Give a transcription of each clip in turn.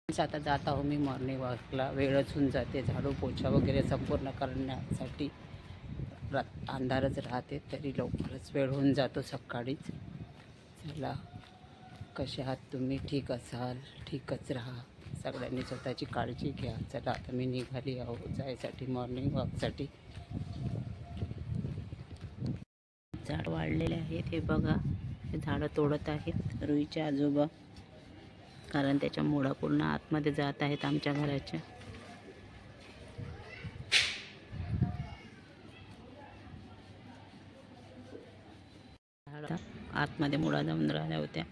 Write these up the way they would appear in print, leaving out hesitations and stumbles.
आता जात आहो मी मॉर्निंग वॉकला. वेळच होऊन जाते, झाडू पोछा वगैरे संपूर्ण करण्यासाठी अंधारच राहते, तरी लवकरच वेळ होऊन जातो सकाळीच. चला, कसे आहात तुम्ही? ठीक असाल, ठीकच राहा. सगळ्यांनी स्वतःची काळजी घ्या. चला, आता मी निघाली आहो जायसाठी मॉर्निंग वॉकसाठी. झाड वाढलेले आहेत, हे बघा. हे झाडं तोडत आहेत रुईचे आजोबा, कारण त्याच्या मुळा पूर्ण आतमध्ये जात आहेत आमच्या घराच्या. आतमध्ये मुळा जाऊन राहिल्या होत्या.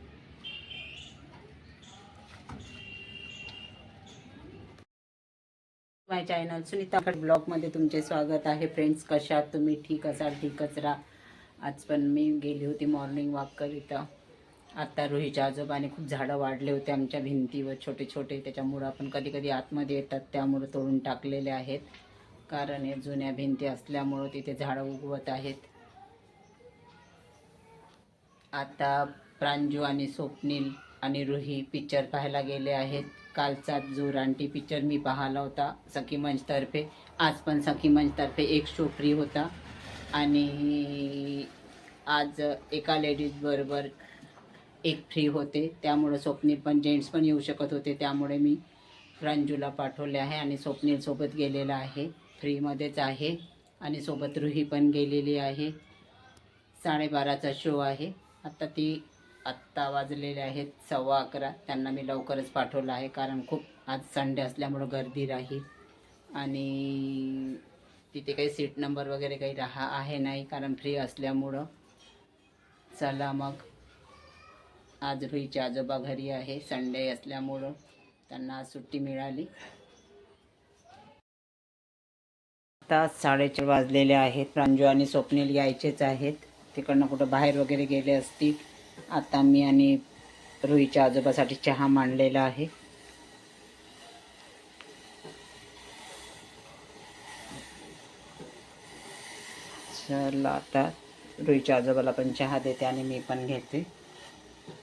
माय चॅनल सुनीता ब्लॉगमध्ये तुमचे स्वागत आहे. फ्रेंड्स, कशा आहात तुम्ही? ठीक असाल, ठीकच राहा. आज पण मी गेली होती मॉर्निंग वॉक करिता. आता रुईच्या आजोबाने खूप झाडं वाढले होते आमच्या भिंतीवर, छोटे छोटे. त्याच्यामुळं आपण कधी कधी आतमध्ये येतात, त्यामुळं तोडून टाकलेले आहेत. कारण हे जुन्या भिंती असल्यामुळं तिथे झाडं उगवत आहेत. आता प्रांजू आणि स्वप्नील आणि रुही पिक्चर पाहायला गेले आहेत. कालचा जो रानटी पिक्चर मी पाहिला होता सखी मंचतर्फे. आज पण सखी मंचतर्फे एक शो फ्री होता आणि आज एका लेडीज बरोबर एक फ्री होते. त्यामुळे स्वप्नील पण जेंट्स पण येऊ शकत होते, त्यामुळे मी प्रांजूला पाठवले आहे आणि स्वप्नील सोबत गेलेला आहे. फ्रीमध्येच आहे आणि सोबत रुही पण गेलेली आहे. 12:30चा शो आहे. आत्ता वाजलेले आहेत 11:15. त्यांना मी लवकरच पाठवलं आहे, कारण खूप आज संडे असल्यामुळं गर्दी राहील आणि तिथे काही सीट नंबर वगैरे काही आहे नाही, कारण फ्री असल्यामुळं. चला मग, आज रुईचे आजोबा घरी आहे, संडे असल्यामुळं त्यांना आज सुट्टी मिळाली. आता 4:30 वाजलेले आहेत. प्रांजू आणि स्वप्नील यायचेच आहेत, तिकडनं कुठं बाहेर वगैरे गेले असतील. आता मी आणि रुईच्या आजोबासाठी चहा मांडलेला आहे. चला, आता रुईच्या आजोबाला पण चहा देते आणि मी पण घेते.